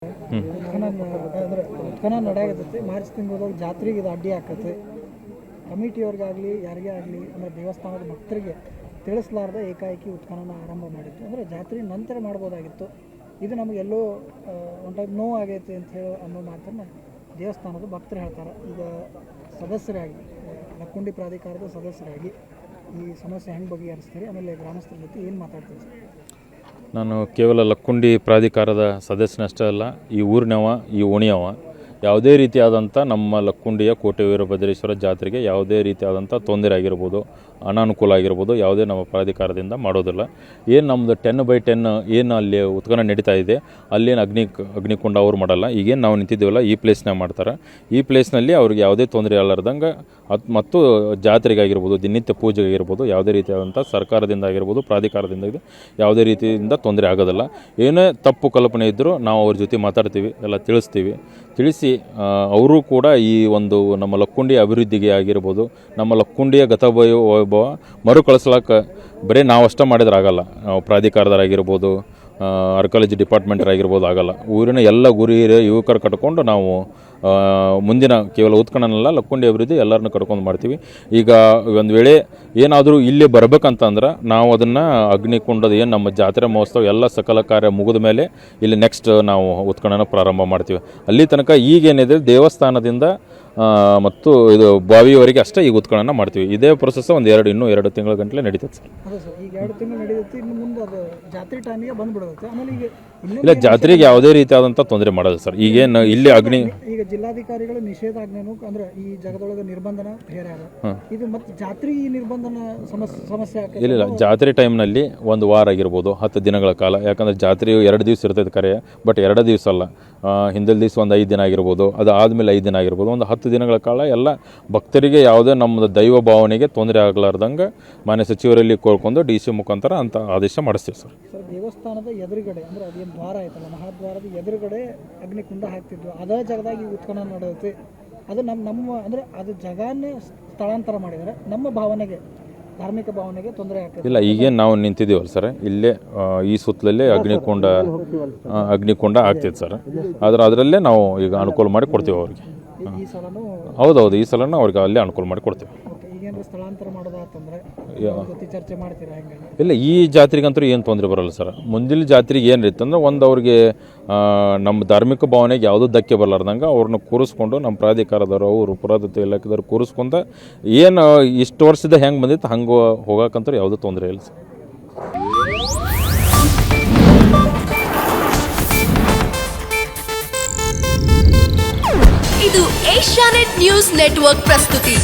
ಅಂದ್ರೆ ಉತ್ಖನನ ನಡೆಯಾಗತ್ತೈತಿ. ಮಾರ್ಚ್ ತಿಂಗಳದಾಗ ಜಾತ್ರೆಗೆ ಇದು ಅಡ್ಡಿ ಆಕೈತಿ. ಕಮಿಟಿಯವ್ರಿಗಾಗಲಿ ಯಾರಿಗೇ ಆಗಲಿ ಅಂದರೆ ದೇವಸ್ಥಾನದ ಭಕ್ತರಿಗೆ ತಿಳಿಸಲಾರ್ದೆ ಏಕಾಏಕಿ ಉತ್ಖನನ ಆರಂಭ ಮಾಡಿತ್ತು. ಅಂದರೆ ಜಾತ್ರೆ ನಂತರ ಮಾಡ್ಬೋದಾಗಿತ್ತು. ಇದು ನಮಗೆಲ್ಲೋ ಒಂದು ಟೈಪ್ ನೋವು ಆಗೈತಿ ಅಂತ ಹೇಳಿ ಅನ್ನೋ ಮಾತನ್ನು ದೇವಸ್ಥಾನದ ಭಕ್ತರು ಹೇಳ್ತಾರೆ. ಈಗ ಸದಸ್ಯರಾಗಿ ಲಕ್ಕುಂಡಿ ಪ್ರಾಧಿಕಾರದ ಸದಸ್ಯರಾಗಿ ಈ ಸಮಸ್ಯೆ ಹೆಂಗೆ ಬಗೆಹರಿಸ್ತೀರಿ, ಆಮೇಲೆ ಗ್ರಾಮಸ್ಥರ ಜೊತೆ ಏನು ಮಾತಾಡ್ತೀವಿ ಸರ್? ನಾನು ಕೇವಲ ಲಕ್ಕುಂಡಿ ಪ್ರಾಧಿಕಾರದ ಸದಸ್ಯನಷ್ಟೇ ಅಲ್ಲ, ಈ ಊರಿನವ, ಈ ಓಣಿಯವ. ಯಾವುದೇ ರೀತಿಯಾದಂಥ ನಮ್ಮ ಲಕ್ಕುಂಡಿಯ ಕೋಟೆ ವೀರಭದ್ರೇಶ್ವರ ಜಾತ್ರೆಗೆ ಯಾವುದೇ ರೀತಿಯಾದಂಥ ತೊಂದರೆ ಆಗಿರ್ಬೋದು, ಅನಾನುಕೂಲ ಆಗಿರ್ಬೋದು, ಯಾವುದೇ ನಮ್ಮ ಪ್ರಾಧಿಕಾರದಿಂದ ಮಾಡೋದಿಲ್ಲ. ಏನು ನಮ್ಮದು 10/10 ಏನು ಅಲ್ಲಿ ಉತ್ಖನನ ನಡೀತಾ ಇದೆ, ಅಲ್ಲೇನು ಅಗ್ನಿಕುಂಡ ಅವ್ರು ಮಾಡಲ್ಲ. ಈಗೇನು ನಾವು ನಿಂತಿದ್ದೀವಲ್ಲ ಈ ಪ್ಲೇಸ್ನಾಗ ಮಾಡ್ತಾರೆ. ಈ ಪ್ಲೇಸ್ನಲ್ಲಿ ಅವ್ರಿಗೆ ಯಾವುದೇ ತೊಂದರೆ ಅಲ್ಲಾರ್ದಂಗೆ ಮತ್ತು ಜಾತ್ರೆಗಾಗಿರ್ಬೋದು, ದಿನನಿತ್ಯ ಪೂಜೆಗಾಗಿರ್ಬೋದು, ಯಾವುದೇ ರೀತಿಯಾದಂಥ ಸರ್ಕಾರದಿಂದ ಆಗಿರ್ಬೋದು, ಪ್ರಾಧಿಕಾರದಿಂದ ಯಾವುದೇ ರೀತಿಯಿಂದ ತೊಂದರೆ ಆಗೋದಿಲ್ಲ. ಏನೇ ತಪ್ಪು ಕಲ್ಪನೆ ಇದ್ದರೂ ನಾವು ಅವ್ರ ಜೊತೆ ಮಾತಾಡ್ತೀವಿ, ಎಲ್ಲ ತಿಳಿಸಿ ಅವರು ಕೂಡ ಈ ಒಂದು ನಮ್ಮ ಲಕ್ಕುಂಡಿಯ ಅಭಿವೃದ್ಧಿಗೆ ಆಗಿರ್ಬೋದು, ನಮ್ಮ ಲಕ್ಕುಂಡಿಯ ಗತವೈಭವ ಮರುಕಳಿಸ್ಲಾಕ ಬರೀ ನಾವು ಅಷ್ಟೇ ಮಾಡಿದ್ರೆ ಆಗಲ್ಲ. ನಾವು ಪ್ರಾಧಿಕಾರದರಾಗಿರ್ಬೋದು, ಆರ್ಕಾಲಜಿ ಡಿಪಾರ್ಟ್ಮೆಂಟರಾಗಿರ್ಬೋದು ಆಗಲ್ಲ. ಊರಿನ ಎಲ್ಲ ಗುರಿ ಯುವಕರು ಕಟ್ಕೊಂಡು ನಾವು ಮುಂದಿನ ಕೇವಲ ಉತ್ಖನನಲ್ಲ, ಲಕ್ಕುಂಡಿ ಅಭಿವೃದ್ಧಿ ಎಲ್ಲರನ್ನೂ ಕಟ್ಕೊಂಡು ಮಾಡ್ತೀವಿ. ಈಗ ಒಂದು ವೇಳೆ ಏನಾದರೂ ಇಲ್ಲಿ ಬರ್ಬೇಕಂತಂದ್ರೆ ನಾವು ಅದನ್ನು ಅಗ್ನಿಕುಂಡದ ಏನು ನಮ್ಮ ಜಾತ್ರೆ ಮಹೋತ್ಸವ ಎಲ್ಲ ಸಕಲ ಕಾರ್ಯ ಮುಗಿದ ಮೇಲೆ ಇಲ್ಲಿ ನೆಕ್ಸ್ಟ್ ನಾವು ಉತ್ಖನನ ಪ್ರಾರಂಭ ಮಾಡ್ತೀವಿ. ಅಲ್ಲಿ ತನಕ ಈಗೇನಿದೆ ದೇವಸ್ಥಾನದಿಂದ ಮತ್ತು ಇದು ಬಾವಿಯವರೆಗೆ ಅಷ್ಟೇ ಈಗ ಉತ್ಖನನ ಮಾಡ್ತೀವಿ. ಇದೇ ಪ್ರೊಸೆಸ್ ಇನ್ನೂ 2 ತಿಂಗಳ ಗಂಟಲೆ ನಡೀತದೆ ಸರ್. ಅದೇ ಸರ್, ಈಗ 2 ತಿಂಗಳು ನಡೀತೈತಿ. ಇನ್ನು ಮುಂದೆ ಅದು ಜಾತ್ರೆ ಟೈಮಿಗೆ ಬಂದ್ಬಿಡುತ್ತೆ. ಆಮೇಲೆ ಈಗ ಇಲ್ಲ, ಜಾತ್ರೆಗೆ ಯಾವುದೇ ರೀತಿಯಾದಂಥ ತೊಂದರೆ ಮಾಡೋದು ಸರ್. ಈಗೇನು ಇಲ್ಲಿ ಈಗ ಜಿಲ್ಲಾಧಿಕಾರಿಗಳು ನಿಷೇಧಾಜ್ಞೆನೂ ಅಂದ್ರೆ ಈ ಜಾಗದೊಳಗೆ ನಿರ್ಬಂಧನ ಬೇರೆ ಅದ. ಇದು ಮತ್ತೆ ಜಾತ್ರೆ ಈ ನಿರ್ಬಂಧನ ಸಮಸ್ಯೆ ಇಲ್ಲ, ಜಾತ್ರೆ ಟೈಮ್ನಲ್ಲಿ 1 ವಾರ ಆಗಿರ್ಬೋದು, 10 ದಿನಗಳ ಕಾಲ. ಯಾಕಂದರೆ ಜಾತ್ರೆಯು 2 ದಿವಸ ಇರ್ತೈತೆ ಕರೆ, ಬಟ್ 2 ದಿವಸ ಅಲ್ಲ. ಹಿಂದಿನ ದಿವಸ ಒಂದು 5 ದಿನ ಆಗಿರ್ಬೋದು, ಅದು ಆದಮೇಲೆ 5 ದಿನ ಆಗಿರ್ಬೋದು, ಒಂದು 10 ದಿನಗಳ ಕಾಲ ಎಲ್ಲ ಭಕ್ತರಿಗೆ ಯಾವುದೇ ನಮ್ಮದು ದೈವ ಭಾವನೆಗೆ ತೊಂದರೆ ಆಗಲಾರ್ದಂಗೆ ಮಾನ್ಯ ಸಚಿವರಲ್ಲಿ ಕೋರ್ಕೊಂಡು DC ಮುಖಾಂತರ ಅಂತ ಆದೇಶ ಮಾಡಿಸ್ತೀವಿ ಸರ್. ದೇವಸ್ಥಾನದ ಎದುರುಗಡೆ ಅಂದರೆ ಅದೇನು ದ್ವಾರ ಆಯ್ತಲ್ಲ, ಮಹಾದ್ವಾರದ ಎದುರುಗಡೆ ಅಗ್ನಿಕುಂಡ ಹಾಕ್ತಿದ್ವಿ. ಅದೇ ಜಾಗದಾಗ ಈ ಉತ್ಖನನ ನಡೆಯುತ್ತೆ. ಅದು ನಮ್ಮ ಅಂದರೆ ಅದು ಜಾಗನೇ ಸ್ಥಳಾಂತರ ಮಾಡಿದರೆ ನಮ್ಮ ಭಾವನೆಗೆ, ಧಾರ್ಮಿಕ ಭಾವನೆಗೆ ತೊಂದರೆ ಆಗ್ತದೆ. ಇಲ್ಲ, ಈಗೇನು ನಾವು ನಿಂತಿದ್ದೀವಲ್ಲ ಸರ್, ಇಲ್ಲೇ ಈ ಸುತ್ತಲಲ್ಲೇ ಅಗ್ನಿಕುಂಡ ಆಗ್ತೈತೆ ಸರ್. ಅದರಲ್ಲೇ ನಾವು ಈಗ ಅನುಕೂಲ ಮಾಡಿ ಕೊಡ್ತೀವಿ ಅವ್ರಿಗೆ. ಹೌದೌದು, ಈ ಸಲನೂ ಅವ್ರಿಗೆ ಅಲ್ಲೇ ಅನುಕೂಲ ಮಾಡಿ ಕೊಡ್ತೀವಿ. ಸ್ಥಳಾಂತರ ಮಾಡೋದಾತಂದ್ರೆ ಚರ್ಚೆ ಮಾಡ್ತೀರಾ? ಇಲ್ಲ, ಈ ಜಾತ್ರೆಗಂತೂ ಏನು ತೊಂದರೆ ಬರಲ್ಲ ಸರ್. ಮುಂದಿನ ಜಾತ್ರೆಗೆ ಏನು ಇತ್ತಂದ್ರೆ ಅವ್ರಿಗೆ ನಮ್ಮ ಧಾರ್ಮಿಕ ಭಾವನೆಗೆ ಯಾವುದೂ ಧಕ್ಕೆ ಬರಲಾರ್ದಂಗೆ ಅವ್ರನ್ನ ಕೂರಿಸ್ಕೊಂಡು ನಮ್ಮ ಪ್ರಾಧಿಕಾರದವರು, ಅವರು ಪುರಾತತ್ವ ಇಲಾಖೆದವ್ರು ಕೂರಿಸ್ಕೊಂಡು ಏನು ಇಷ್ಟು ವರ್ಷದ ಹೆಂಗೆ ಬಂದಿತ್ತು ಹಂಗೆ ಹೋಗೋಕ್ಕಂತೂ ಯಾವುದೂ ತೊಂದರೆ ಇಲ್ಲ ಸರ್. ಇದು ಏಷ್ಯಾನೆಟ್ ನ್ಯೂಸ್ ನೆಟ್ವರ್ಕ್ ಪ್ರಸ್ತುತಿ.